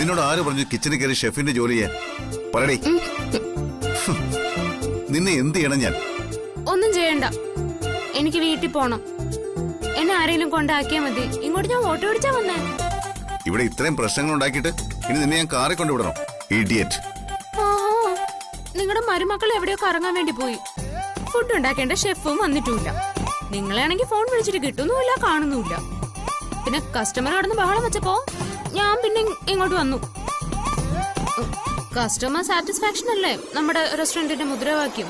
നിന്നോട് ആര് പറഞ്ഞു കിച്ചണിൽ കയറി ഷെഫിന്റെ ജോലി ചെയ്യാൻ? പറയടേ, നിന്നെ എന്ത് ചെയ്യണം ഞാൻ? ഒന്നും ചെയ്യണ്ട, എനിക്ക് വീട്ടിൽ പോണം. എന്നെ ആരെങ്കിലും കൊണ്ടാക്കിയാ മതി. ഇങ്ങോട്ട് ഞാൻ ഓട്ടോ ഓടിച്ചാ വന്നേ. ഇവിടെ ഇത്രയും പ്രശ്നങ്ങൾ ഉണ്ടാക്കിയിട്ട് ഇനി നിന്നെ ഞാൻ കാറിൽ കൊണ്ടുവിടണം? ഇഡിയറ്റ്. നിങ്ങളുടെ മരുമക്കൾ എവിടെയോ കറങ്ങാൻ വേണ്ടി പോയി. ഫുഡ് ഉണ്ടാക്കേണ്ട ഷെഫും വന്നിട്ടുമില്ല. നിങ്ങളാണെങ്കിൽ ഫോൺ വിളിച്ചിട്ട് കിട്ടുന്നുമില്ല, കാണുന്നുമില്ല. പിന്നെ കസ്റ്റമർ അവിടെ നിന്ന് ബഹളം വെച്ചപ്പോ ഞാൻ പിന്നെ ഇങ്ങോട്ട് വന്നു. കസ്റ്റമർ സാറ്റിസ്ഫാക്ഷൻ അല്ലേ നമ്മുടെ റെസ്റ്റോറന്റിന്റെ മുദ്രാവാക്യം.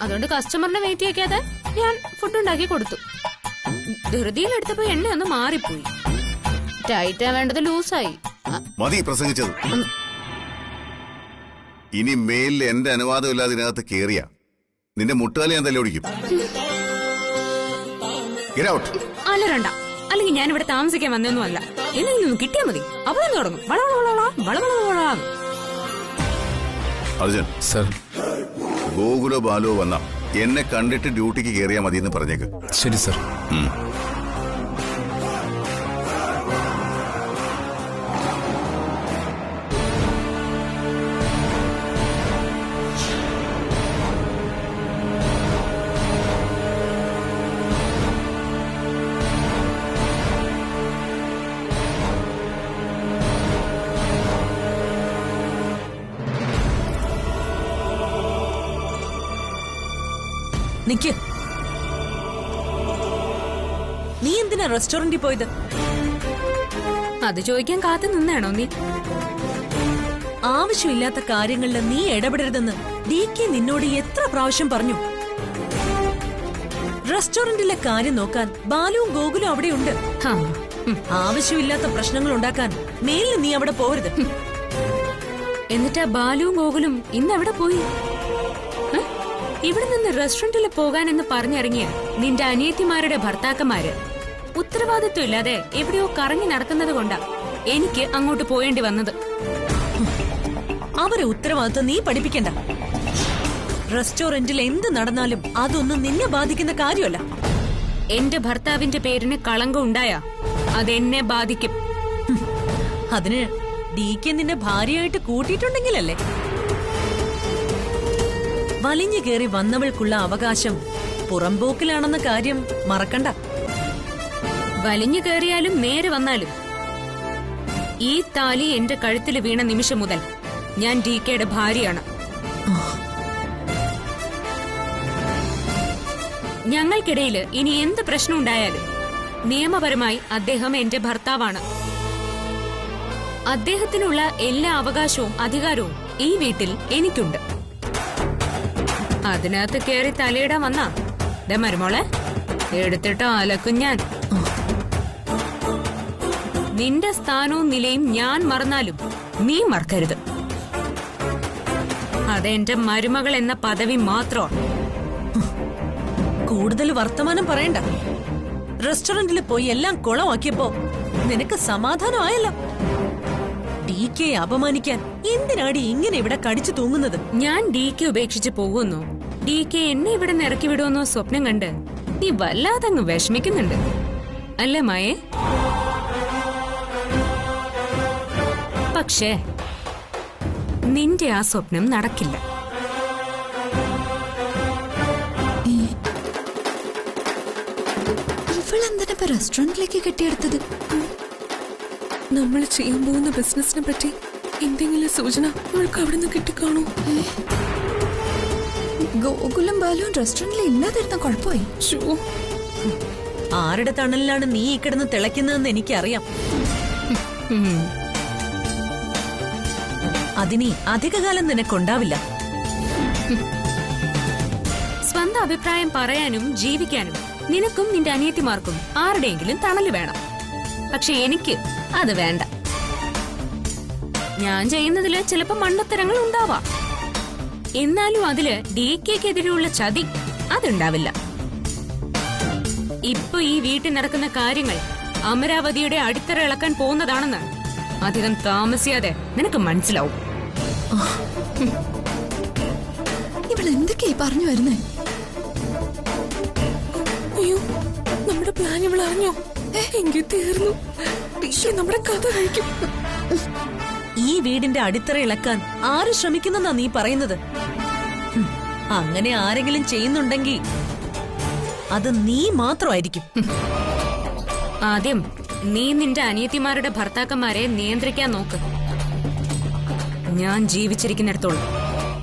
അതുകൊണ്ട് കസ്റ്റമറിനെ വെയിറ്റ് ചെയ്യാതെ ഞാൻ ഫുഡ് ഉണ്ടാക്കി കൊടുത്തു. ധൃതിയിലെടുത്തപ്പോ എണ്ണ ഒന്ന് മാറിപ്പോയി. ടൈറ്റാ വേണ്ടത് ലൂസായി. മതി പ്രസംഗിച്ചത്. ഇനി മേലിൽ എന്റെ അനുവാദം ഇല്ലാതെ ഇതിനകത്ത് കേറിയ നിന്റെ മുട്ടുകാലി ഞാൻ തല്ലോടിക്കും. അലരണ്ട, അല്ലെങ്കിൽ ഞാൻ ഇവിടെ താമസിക്കാൻ വന്നൊന്നും അല്ല. എന്തെങ്കിലും കിട്ടിയാ മതി, അപ്പോൾ തുടങ്ങും. അർജുൻ സർ, ഗോകുലോ ബാലോ വന്ന എന്നെ കണ്ടിട്ട് ഡ്യൂട്ടിക്ക് കയറിയാ മതി എന്ന് പറഞ്ഞേക്ക്. ശരി സർ. നിക്ക്, നീ എന്തിനാ റെസ്റ്റോറന്റിൽ പോയത്? അത് ചോദിക്കാൻ കാത്തു നിന്നാണോ നീ? ആവശ്യമില്ലാത്ത കാര്യങ്ങളിൽ നീ ഇടപെടരുതെന്ന് DK നിന്നോട് എത്ര പ്രാവശ്യം പറഞ്ഞു? റെസ്റ്റോറന്റിലെ കാര്യം നോക്കാൻ ബാലുവും ഗോകുലും അവിടെയുണ്ട്. ആവശ്യമില്ലാത്ത പ്രശ്നങ്ങൾ ഉണ്ടാക്കാൻ മേലിൽ നീ അവിടെ പോകരുത്. എന്നിട്ടാ ബാലുവും ഗോകുലും ഇന്ന് എവിടെ പോയി? ഇവിടെ നിന്ന് റെസ്റ്റോറന്റിൽ പോകാനെന്ന് പറഞ്ഞിറങ്ങിയ നിന്റെ അനിയത്തിമാരുടെ ഭർത്താക്കന്മാര് ഉത്തരവാദിത്വം ഇല്ലാതെ എവിടെയോ കറങ്ങി നടക്കുന്നത് കൊണ്ടാ എനിക്ക് അങ്ങോട്ട് പോയേണ്ടി വന്നത്. അവരെ ഉത്തരവാദിത്വം നീ പഠിപ്പിക്കണ്ട. റെസ്റ്റോറന്റിൽ എന്ത് നടന്നാലും അതൊന്നും നിന്നെ ബാധിക്കുന്ന കാര്യമല്ല. എന്റെ ഭർത്താവിന്റെ പേരിന് കളങ്കം ഉണ്ടായാ അതെന്നെ ബാധിക്കും. അതിന് DK നിന്നെ ഭാര്യയായിട്ട് കൂട്ടിയിട്ടുണ്ടെങ്കിലല്ലേ? വലിഞ്ഞു കയറി വന്നവൾക്കുള്ള അവകാശം പുറംപോക്കിലാണെന്ന കാര്യം മറക്കണ്ട. വലിഞ്ഞു കയറിയാലും നേരെ വന്നാലും ഈ താലി എന്റെ കഴുത്തിൽ വീണ നിമിഷം മുതൽ ഞാൻ DKയുടെ ഭാര്യയാണ്. ഞങ്ങൾക്കിടയില് ഇനി എന്ത് പ്രശ്നം ഉണ്ടായാലും നിയമപരമായി അദ്ദേഹം എന്റെ ഭർത്താവാണ്. അദ്ദേഹത്തിനുള്ള എല്ലാ അവകാശവും അധികാരവും ഈ വീട്ടിൽ എനിക്കുണ്ട്. അതിനകത്ത് കേറി തലയിടാൻ വന്നാ മരുമോളെ എടുത്തിട്ടോ അലക്കും ഞാൻ. നിന്റെ സ്ഥാനവും നിലയും ഞാൻ മറന്നാലും നീ മറക്കരുത്. അതെന്റെ മരുമകൾ എന്ന പദവി മാത്രമാണ്. കൂടുതൽ വർത്തമാനം പറയണ്ട. റെസ്റ്റോറന്റിൽ പോയി എല്ലാം കുളമാക്കിയപ്പോ നിനക്ക് സമാധാനമായല്ലോ. DKയെ അപമാനിക്കാൻ എന്തിനാടി ഇങ്ങനെ ഇവിടെ കടിച്ചു തൂങ്ങുന്നത്? ഞാൻ DK ഉപേക്ഷിച്ച് പോകുന്നു, DK എന്നെ ഇവിടെ ഇറക്കി വിടുമെന്നോ സ്വപ്നം കണ്ട് നീ വല്ലാതങ്ങ് വിഷമിക്കുന്നുണ്ട് അല്ലേ മായേ? പക്ഷേ നിന്റെ ആ സ്വപ്നം നടക്കില്ല. ഇവളെന്തിനാ റെസ്റ്റോറന്റിലേക്ക് കെട്ടിയെടുത്തത്? നമ്മൾ ചെയ്യാൻ പോകുന്ന ബിസിനസിനെ പറ്റി എന്തെങ്കിലും സൂചന അവൾക്ക് അവിടെ നിന്ന് കിട്ടിക്കാണോ? ഗോകുലും ബാലുവും റെസ്റ്റോറന്റിൽ ഇല്ലാതിരുന്ന കുഴപ്പമായി. ആരുടെ തണലിലാണ് നീ ഈ കിടന്ന് തിളയ്ക്കുന്നതെന്ന് എനിക്കറിയാം. അതിനി അധികകാലം നിനക്കുണ്ടാവില്ല. സ്വന്തം അഭിപ്രായം പറയാനും ജീവിക്കാനും നിനക്കും നിന്റെ അനിയത്തിമാർക്കും ആരുടെയെങ്കിലും തണല് വേണം. പക്ഷെ എനിക്ക് അത് വേണ്ട. ഞാൻ ചെയ്യുന്നതില് ചിലപ്പോ മണ്ണുത്തരങ്ങൾ ഉണ്ടാവാം, എന്നാലും അതില് DKക്കെതിരെയുള്ള ചതി അതുണ്ടാവില്ല. ഇപ്പൊ ഈ വീട്ടിൽ നടക്കുന്ന കാര്യങ്ങൾ അമരാവതിയുടെ അടിത്തറ ഇളക്കാൻ പോകുന്നതാണെന്ന് അധികം താമസിയാതെ നിനക്ക് മനസ്സിലാവും. ഇവളെന്തൊക്കെയായി പറഞ്ഞു വരുന്നേ? അയ്യോ, നമ്മുടെ പ്ലാൻ ഇവളറിഞ്ഞോ? എങ്കിൽ തീർന്നു. നമ്മുടെ കഥ കഴിക്കും. ഈ വീടിന്റെ അടിത്തറ ഇളക്കാൻ ആര് ശ്രമിക്കുന്നെന്നാ നീ പറയുന്നത്? അങ്ങനെ ആരെങ്കിലും ചെയ്യുന്നുണ്ടെങ്കിൽ അത് നീ മാത്രമായിരിക്കും. ആദ്യം നീ നിന്റെ അനിയത്തിമാരുടെ ഭർത്താക്കന്മാരെ നിയന്ത്രിക്കാൻ നോക്ക്. ഞാൻ ജീവിച്ചിരിക്കുന്നിടത്തോളം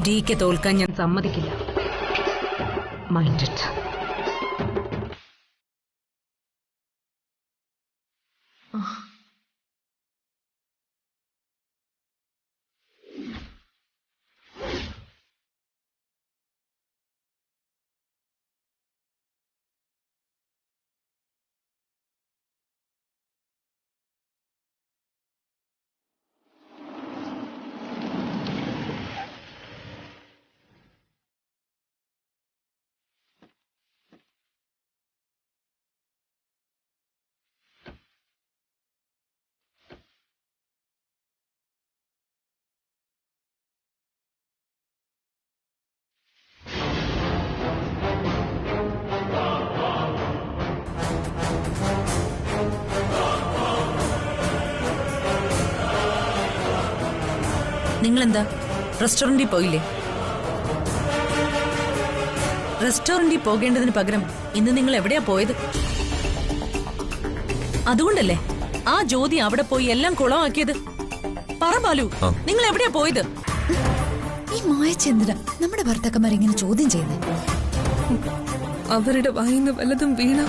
ഡിക്ക് തോൽക്കാൻ ഞാൻ സമ്മതിക്കില്ല. Mind it. നിങ്ങളെന്താ റെസ്റ്റോറന്റിൽ പോയില്ലേ? റെസ്റ്റോറന്റിൽ പോകേണ്ടതിന് പകരം ഇന്ന് നിങ്ങൾ എവിടെയാ പോയത്? അതുകൊണ്ടല്ലേ ആ ജ്യോതി അവിടെ പോയി എല്ലാം കുളമാക്കിയത്? പറ ബാലു, നിങ്ങൾ എവിടെയാ പോയത്? ഈ മായച്ചെന്തിന നമ്മുടെ ഭർത്താക്കന്മാർ ഇങ്ങനെ ചോദ്യം ചെയ്യുന്നത്? അവരുടെ വായിന്ന് വല്ലതും വീണ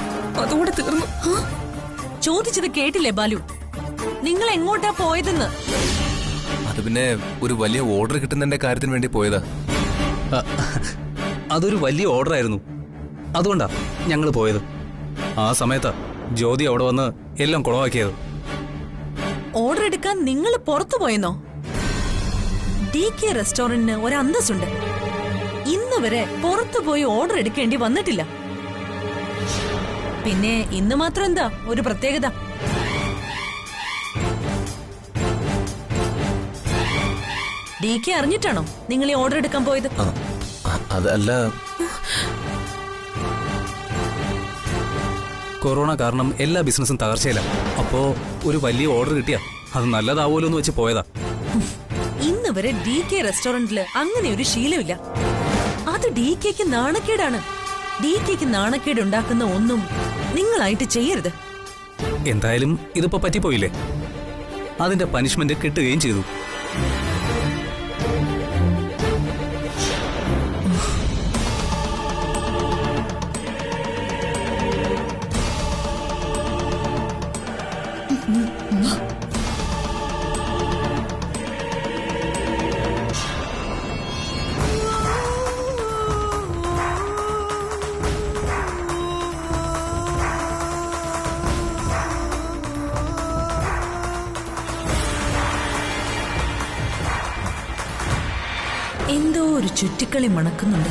അതോടെ തീർന്നു. ചോദിച്ചത് കേട്ടില്ലേ ബാലു? നിങ്ങൾ എങ്ങോട്ടാ പോയതെന്ന്? അത് പിന്നെ ഒരു വലിയ ഓർഡർ കിട്ടുന്നതിന്റെ കാര്യത്തിന് വേണ്ടി പോയതാ. അതൊരു വലിയ ഓർഡർ ആയിരുന്നു, അതുകൊണ്ടാ ഞങ്ങൾ പോയത്. ആ സമയത്താ ജ്യോതി അവിടെ വന്ന് എല്ലാം കുളമാക്കിയത്. ഓർഡർ എടുക്കാൻ നിങ്ങൾ പുറത്തു പോയെന്നോ? DK റെസ്റ്റോറന്റിന് ഒരു അന്തസ്സുണ്ട്. ഇന്ന് വരെ പുറത്തു പോയി ഓർഡർ എടുക്കേണ്ടി വന്നിട്ടില്ല. പിന്നെ ഇന്ന് മാത്രം എന്താ ഒരു പ്രത്യേകത? DK അറിഞ്ഞിട്ടാണോ നിങ്ങൾ ഈ ഓർഡർ എടുക്കാൻ പോയത്? അതല്ല, കൊറോണ കാരണം എല്ലാ ബിസിനസ്സും തകർച്ചയില്ല. അപ്പോ ഒരു വലിയ ഓർഡർ കിട്ടിയാ അത് നല്ലതാവൂലോ എന്ന് വെച്ച് പോയതാ. ഇന്ന് വരെ DK റെസ്റ്റോറന്റില് അങ്ങനെ ഒരു ശീലമില്ല. അത് DKക്ക് നാണക്കേടാണ്. DKക്ക് നാണക്കേട് ഉണ്ടാക്കുന്ന ഒന്നും നിങ്ങളായിട്ട് ചെയ്യരുത്. എന്തായാലും ഇതിപ്പോ പറ്റിപ്പോയില്ലേ, അതിന്റെ പനിഷ്മെന്റ് കിട്ടുകയും ചെയ്തു. എന്തോ ഒരു ചുറ്റിക്കളി മണക്കുന്നുണ്ട്.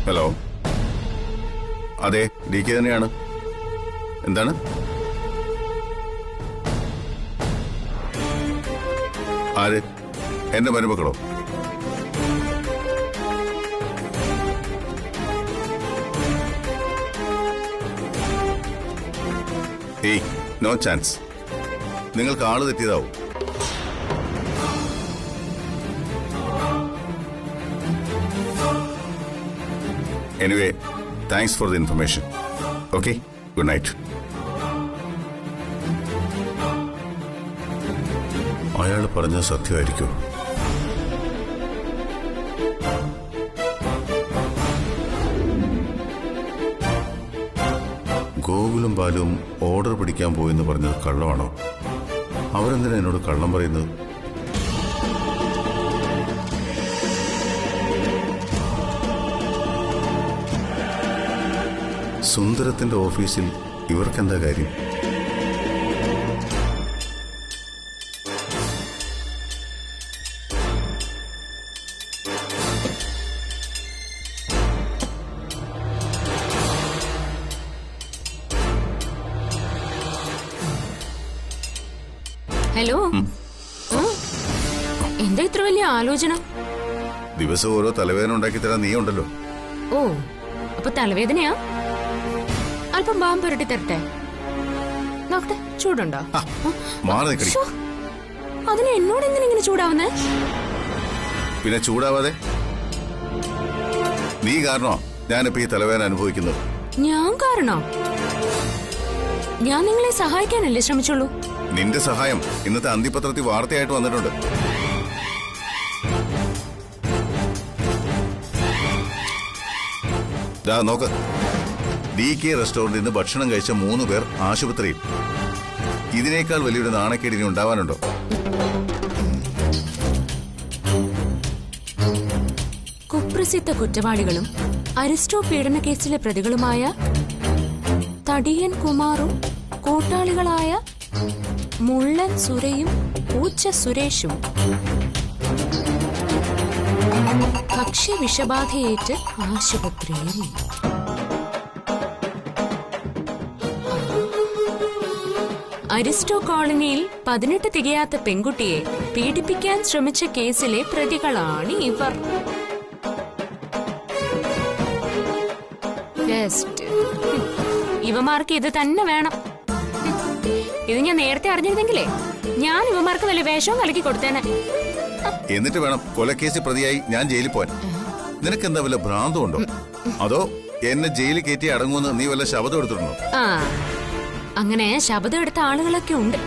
ഹലോ, അതെ, DK തന്നെയാണ്. എന്താണ്? ആര്? എന്റെ മരുമക്കളോ? ഏയ്, നോ ചാൻസ്. നിങ്ങൾക്ക് ആള് തെറ്റിയതാവും. Anyway, thanks for the information. Okay, good night. അയാൾ പറഞ്ഞത് സത്യമായിരിക്കും. ഗോകുലും ബാലുവും ഓർഡർ പിടിക്കാൻ പോയെന്ന് പറഞ്ഞത് കള്ളമാണോ? അവരെന്തിനാ എന്നോട് കള്ളം പറയുന്നത്? സുന്ദരത്തിന്റെ ഓഫീസിൽ ഇവർക്കെന്താ കാര്യം? ഹലോ. എന്താ ഇത്ര വലിയ ആലോചന? ദിവസം ഓരോ തലവേദന ഉണ്ടാക്കി തരാൻ നീ ഉണ്ടല്ലോ. ഓ, അപ്പൊ തലവേദനയാ? അല്പം ബാം പുരട്ടി തരട്ടെ? നോക്കട്ടെ, ചൂടുണ്ടോ? മാറി നിൽക്കടി. അതിന് എന്നോട് എന്തിനാ ഇങ്ങനെ ചൂടാവുന്നേ? പിന്നെ ചൂടാവാതെ? നീ കാരണോ ഞാനിപ്പോ ഈ തലവേദന അനുഭവിക്കുന്നത്? ഞാൻ കാരണോ? ഞാൻ നിങ്ങളെ സഹായിക്കാനല്ലേ ശ്രമിച്ചുള്ളൂ. നിന്റെ സഹായം ഇന്നത്തെ അന്തിപത്രത്തിൽ വാർത്തയായിട്ട് വന്നിട്ടുണ്ട്. നോക്ക്, DK റെസ്റ്റോറന്റിൽ നിന്ന് ഭക്ഷണം കഴിച്ച 3 പേർ ആശുപത്രിയിൽ. ഇതിനേക്കാൾ വലിയൊരു നാണക്കേട് ഇനി ഉണ്ടാവാനുണ്ടോ? കുപ്രസിദ്ധ കുറ്റവാളികളും അരിസ്റ്റോ പീഡന കേസിലെ പ്രതികളുമായ തടിയൻ കുമാറും കൂട്ടാളികളായ മുള്ളൻ സുരയും പൂച്ച സുരേഷും ഭക്ഷ്യ വിഷബാധയേറ്റ് ആശുപത്രിയിൽ. അരിസ്റ്റോ കോളനിയിൽ 18 തികയാത്ത പെൺകുട്ടിയെ പീഡിപ്പിക്കാൻ ശ്രമിച്ച കേസിലെ പ്രതികളാണ് ഇവർ. ഇവമാർക്ക് ഇത് തന്നെ വേണം. ഇത് ഞാൻ നേരത്തെ അറിഞ്ഞിരുന്നെങ്കിലേ ഞാൻ ഇവമാർക്ക് വല്ല വേഷവും കലക്കി കൊടുത്തേനെ. എന്നിട്ട് വേണം കൊലക്കേസ് പ്രതിയായി ഞാൻ ജയിലിൽ പോവാൻ. നിനക്കെന്താ വല്ല ഭ്രാന്തമുണ്ടോ? അതോ എന്നെ ജയിലിൽ കയറ്റി അടങ്ങുമെന്ന് നീ വല്ല ശബ്ദം എടുത്തിട്ടുണ്ടോ? ആ, അങ്ങനെ ശബ്ദം എടുത്ത ആളുകളൊക്കെ ഉണ്ട്.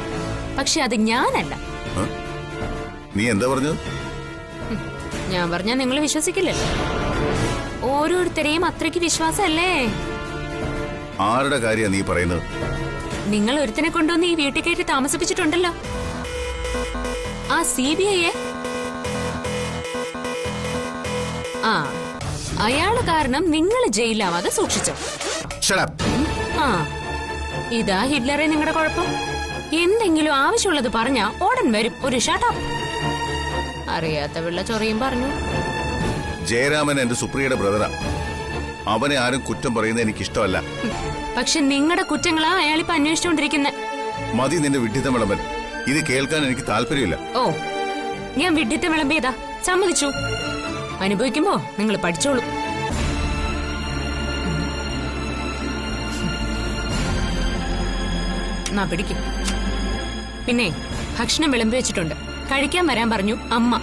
പക്ഷെ അത് ഞാനല്ല. നീ എന്താ പറഞ്ഞത്? ഞാൻ പറഞ്ഞാ നിങ്ങൾ വിശ്വസിക്കില്ലല്ലോ. ഓരോരുത്തരെയും അത്രയ്ക്ക് വിശ്വാസമല്ലേ? ആരുടെ കാര്യ നീ പറയുന്നത്? നിങ്ങൾ ഒരുത്തനെ കൊണ്ടുവന്ന് ഈ വീട്ടിൽ കയറ്റി താമസിപ്പിച്ചിട്ടുണ്ടല്ലോ, ആ CBI. ആ, അയാള് കാരണം നിങ്ങൾ ജയിലാവാതെ സൂക്ഷിച്ചോ. ആ, ഇതാ ഹിറ്റ്ലറെ നിങ്ങളുടെ കുഴപ്പം. എന്തെങ്കിലും ആവശ്യമുള്ളത് പറഞ്ഞാ ഉടൻ വരും ഒരു ഷട്ടപ്പ്. അറിയാത്ത പിള്ള ചൊറിയും പറഞ്ഞു. ജയരാമൻ എന്റെ സുപ്രിയയുടെ ബ്രദറാ. അവനെ ആരും കുറ്റം പറയുന്നത് എനിക്കിഷ്ടമല്ല. പക്ഷെ നിങ്ങളുടെ കുറ്റങ്ങളാ അയാളിപ്പോ അന്വേഷിച്ചുകൊണ്ടിരിക്കുന്നത്. മതി നിന്റെ വിഡ്ഢിത്തം വിളമ്പൻ. ഇത് കേൾക്കാൻ എനിക്ക് താല്പര്യമില്ല. ഓ, ഞാൻ വിഡ്ഢിത്തം വിളമ്പിയതാ, സമ്മതിച്ചു. അനുഭവിക്കുമ്പോ നിങ്ങൾ പഠിച്ചോളൂ. നാ പിടിക്കും. പിന്നെ ഭക്ഷണം വിളമ്പി വെച്ചിട്ടുണ്ട്, കഴിക്കാൻ വരാൻ പറഞ്ഞു അമ്മ.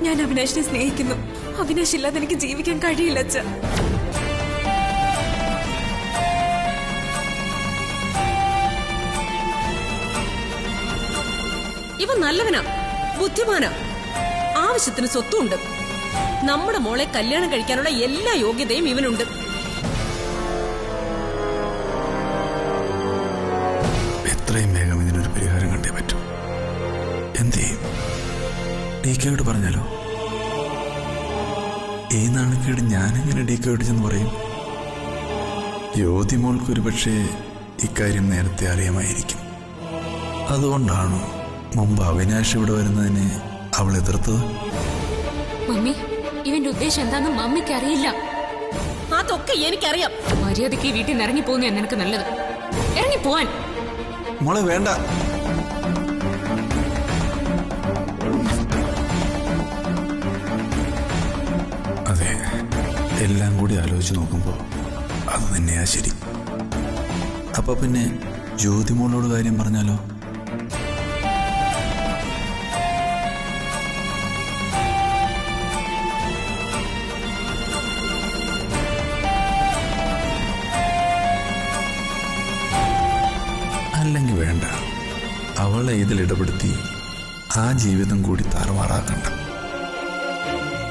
ഞാൻ അവിനാശിനെ സ്നേഹിക്കുന്നു. അവിനാശ് ഇല്ലാതെ എനിക്ക് ജീവിക്കാൻ കഴിയില്ല അച്ഛ. ഇവൻ നല്ലവനാ, ബുദ്ധിമാനാ, ആവശ്യത്തിന് സ്വത്തുണ്ട്. നമ്മുടെ മോളെ കല്യാണം കഴിക്കാനുള്ള എല്ലാ യോഗ്യതയും ഇവനുണ്ട്. എത്രയും വേഗം ഇതിനൊരു പരിഹാരം കണ്ടേ പറ്റൂ. എന്ത് ചെയ്യും? DKയോട് പറഞ്ഞാലോ? ഈ നാണക്കേട് ഞാനെങ്ങനെ DKയോട് ചെന്ന് പറയും? ജ്യോതിമോൾക്കൊരു പക്ഷേ ഇക്കാര്യം നേരത്തെ അറിയാമായിരിക്കും. അതുകൊണ്ടാണോ മുമ്പ് അവിനാശ് ഇവിടെ വരുന്നതിനെ അവൾ എതിർത്തത്? മമ്മി, ഇവന്റെ ഉദ്ദേശം എന്താന്ന് മമ്മിക്ക് അറിയില്ല. അതൊക്കെ എനിക്കറിയാം. മര്യാദക്ക് ഈ വീട്ടിൽ നിന്ന് ഇറങ്ങി പോകുന്ന നിനക്ക് നല്ലത്. ഇറങ്ങി പോവാൻ. മോളെ വേണ്ട. അതെ, എല്ലാം കൂടി ആലോചിച്ച് നോക്കുമ്പോൾ അത് തന്നെയാ ശരി. അപ്പൊ പിന്നെ ജ്യോതിമോളോട് കാര്യം പറഞ്ഞാലോ? അല്ലെങ്കിൽ വേണ്ട. അവളെ ഇതിൽ ഇടപെടുത്തി ആ ജീവിതം കൂടി താറുമാറാക്കണ്ട.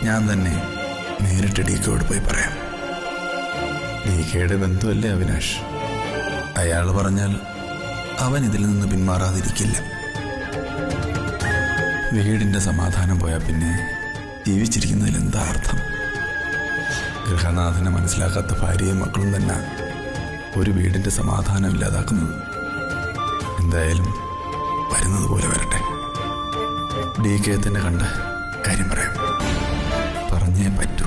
ഞാൻ തന്നെ നേരിട്ട് ഡീക്കയോട് പോയി പറയാം. ഡീക്കയുടെ ബന്ധുവല്ലേ അവിനാഷ്. അയാൾ പറഞ്ഞാൽ അവൻ ഇതിൽ നിന്ന് പിന്മാറാതിരിക്കില്ല. വീടിന്റെ സമാധാനം പോയാൽ പിന്നെ ജീവിച്ചിരിക്കുന്നതിൽ എന്താ അർത്ഥം? ഗൃഹനാഥനെ മനസ്സിലാക്കാത്ത ഭാര്യയും മക്കളും തന്നെ ഒരു വീടിന്റെ സമാധാനം ഇല്ലാതാക്കുന്നത്. എന്തായാലും വരുന്നത് പോലെ വരട്ടെ. DK തന്നെ കണ്ട് കാര്യം പറയാം. പറഞ്ഞേ പറ്റൂ.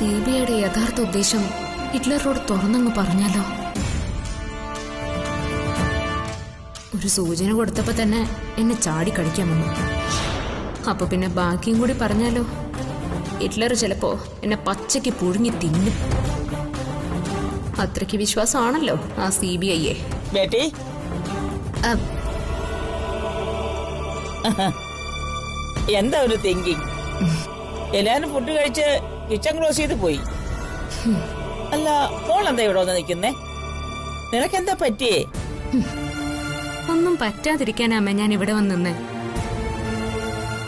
CBIയുടെ യഥാർത്ഥ ഉദ്ദേശം ഹിറ്റ്ലറോട് തുറന്നങ്ങ് പറഞ്ഞാലോ? ഒരു സൂചന കൊടുത്തപ്പോ തന്നെ എന്നെ ചാടിക്കടിക്കാൻ വന്നു. അപ്പൊ പിന്നെ ബാക്കിയും കൂടി പറഞ്ഞാലോ? ഹിറ്റ്ലർ ചിലപ്പോ എന്നെ പച്ചയ്ക്ക് പുഴുങ്ങി തിന്നും. അത്രയ്ക്ക് വിശ്വാസമാണല്ലോ ആ CBIയെ. ബേട്ടി എന്താ ഒരു തിങ്കിങ്? എല്ലാരും ഫുഡ് കഴിച്ച് കിച്ചൺ ക്ലോസ് ചെയ്ത് പോയി. അല്ല, മോളെന്താ ഇവിടെ വന്ന് നിൽക്കുന്നേ? നിനക്കെന്താ പറ്റിയേ? ഒന്നും പറ്റാതിരിക്കാനാമേ ഞാൻ ഇവിടെ വന്നിന്നേ.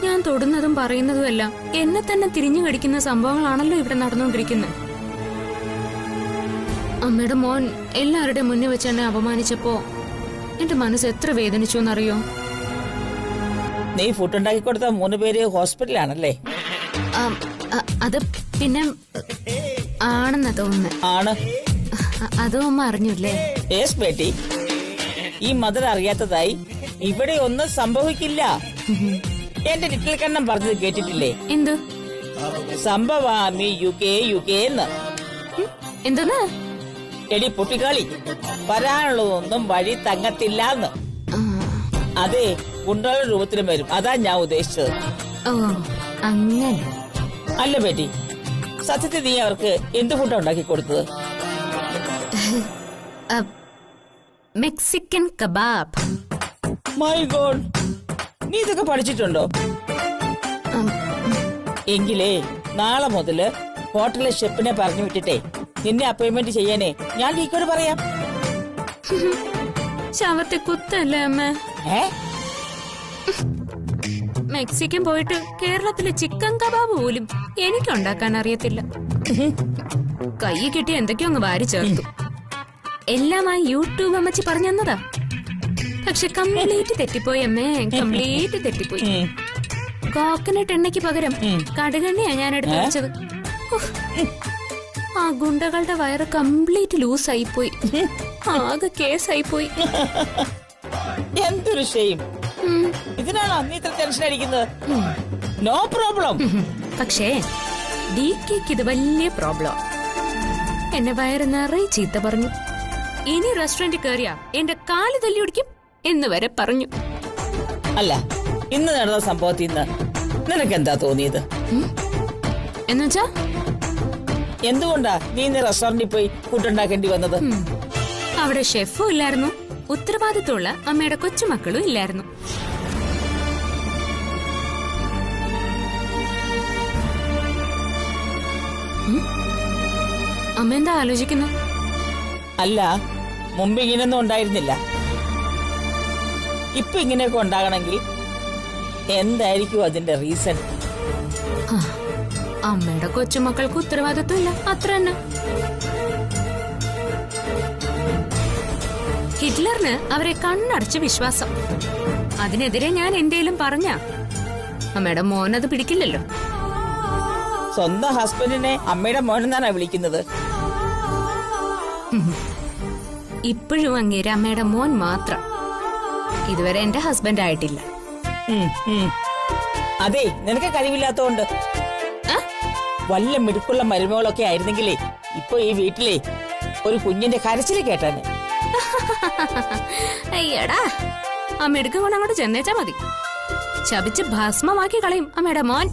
ഞാൻ തൊടുന്നതും പറയുന്നതും എല്ലാം എന്നെ തന്നെ തിരിഞ്ഞു കടിക്കുന്ന സംഭവങ്ങളാണല്ലോ ഇവിടെ നടന്നുകൊണ്ടിരിക്കുന്നത്. അമ്മയുടെ മോൻ എല്ലാവരുടെയും മുന്നിൽ വെച്ച് എന്നെ അപമാനിച്ചപ്പോ എന്റെ മനസ്സ് എത്ര വേദനിച്ചു എന്നറിയോ? നീ ഫുഡ് ഉണ്ടാക്കി കൊടുത്ത 3 പേര് ഹോസ്പിറ്റലാണല്ലേ? അത് പിന്നെ ആണെന്നാ തോന്നുന്നത്. ആണ്. അതും അമ്മ അറിഞ്ഞില്ലേ? യെസ് ബേട്ടി, ഈ മദർ അറിയാത്തതായി ഇവിടെ ഒന്നും സംഭവിക്കില്ല. എന്റെ ലിറ്റിൽ കണ്ണം പറഞ്ഞത് കേട്ടിട്ടില്ലേ? എന്ത് സംഭവാമി UK എന്ന്? എന്തെന്ന്? എടി പൊട്ടിക്കാളി, വരാനുള്ളതൊന്നും വഴി തങ്ങത്തില്ലാന്ന്. അതെ, ഗുണ്ടകളുടെ രൂപത്തിലും വരും. അതാ ഞാൻ ഉദ്ദേശിച്ചത്. ഓ അങ്ങനെ. അല്ല ബേട്ടി, സത്യത്തിൽ നീ അവർക്ക് എന്ത് ഫുഡാ ഉണ്ടാക്കി കൊടുത്തത്? Mexican kebab. മൈ ഗോഡ്, നീ ഇതൊക്കെ പഠിച്ചിട്ടുണ്ടോ? എങ്കിലേ നാളെ മുതല് ഹോട്ടലിലെ ഷെഫിനെ പറഞ്ഞു വിട്ടിട്ടേ നിന്നെ അപ്പോയിന്റ്മെന്റ് ചെയ്യാനേ ഞാൻ ഡീക്കോട് പറയാം. ശവത്തെ കുത്തല്ലേ അമ്മ? മെക്സിക്കൻ പോയിട്ട് കേരളത്തിലെ ചിക്കൻ കബാബ് പോലും എനിക്കുണ്ടാക്കാൻ അറിയത്തില്ല. കൈ കിട്ടി എന്തൊക്കെയോ അങ്ങ് വാരി ചേർത്തു. എല്ലാം ആ യൂട്യൂബ് അമ്മച്ചി പറഞ്ഞു തന്നതാ. പക്ഷെ കംപ്ലീറ്റ് തെറ്റിപ്പോയി അമ്മേ, കംപ്ലീറ്റ് തെറ്റിപ്പോയി. കോക്കനട്ട് എണ്ണയ്ക്ക് പകരം കടുകെണ്ണയാ ഞാൻ എടുത്തു വെച്ചത്. ആ ഗുണ്ടകളുടെ വയറ് കംപ്ലീറ്റ് ലൂസായി പോയി. ആകെ കേസായി പോയി. എന്തൊരു ഷെയിം. ഇതിനാണോ നീ ഇത്ര ടെൻഷൻ അടിക്കുന്നത്? No problem. പക്ഷേ DKക്ക് ഇത് വലിയ പ്രോബ്ലം. എന്നെ വയറ് നിറയെ ചീത്ത പറഞ്ഞു. ഇനി റെസ്റ്റോറന്റിൽ കയറിയാ എന്റെ കാല് തല്ലി ഒടിക്കും എന്ന് വരെ പറഞ്ഞു. അല്ല, ഇന്ന് നടന്ന സംഭവത്തിൽ നിന്ന് നിനക്കെന്താ തോന്നിയത്? എന്നുവെച്ചാ എന്തുകൊണ്ടാ നീ ഇന്ന് റെസ്റ്റോറന്റിൽ പോയി ഫുഡ് ഉണ്ടാക്കേണ്ടി വന്നത്? അവിടെ ഷെഫും ഇല്ലായിരുന്നു, ഉത്തരവാദിത്തമുള്ള അമ്മയുടെ കൊച്ചുമക്കളും ഇല്ലായിരുന്നു. അമ്മ എന്താ ആലോചിക്കുന്നു? അല്ല, മുമ്പ് ഇങ്ങനെയൊന്നും ഉണ്ടായിരുന്നില്ല. ഇപ്പൊ ഇങ്ങനെയൊക്കെ ഉണ്ടാകണമെങ്കിൽ എന്തായിരിക്കും അതിന്റെ റീസൺ? അമ്മയുടെ കൊച്ചുമക്കൾക്ക് ഉത്തരവാദിത്വം ഇല്ല, അത്ര തന്നെ. ഹിറ്റ്ലറിന് അവരെ കണ്ണടച്ച് വിശ്വാസം. അതിനെതിരെ ഞാൻ എന്തേലും പറഞ്ഞ അമ്മയുടെ മോനത് പിടിക്കില്ലല്ലോ. സ്വന്തം ഹസ്ബൻഡിനെ അമ്മയുടെ മോനെന്നാണ് വിളിക്കുന്നത്. ഇപ്പോഴും അങ്ങേര് അമ്മയുടെ മോൻ മാത്രം. ഇതുവരെ എന്റെ ഹസ്ബൻഡ് ആയിട്ടില്ല. അതെ, നിനക്ക് കഴിവില്ലാത്തോണ്ട്. വല്ല മിടുക്കുള്ള മരുമകളൊക്കെ ആയിരുന്നെങ്കിലേ ഇപ്പൊ ഈ വീട്ടിലെ ഒരു കുഞ്ഞിന്റെ കരച്ചില് കേട്ടാന്. അയ്യടാ, ആ മിടുക്ക് കൊണ്ട് അങ്ങോട്ട് ചെന്നേച്ചാ മതി. ശപിച്ച് ഭസ്മമാക്കി കളയും അമ്മയുടെ മോൻ.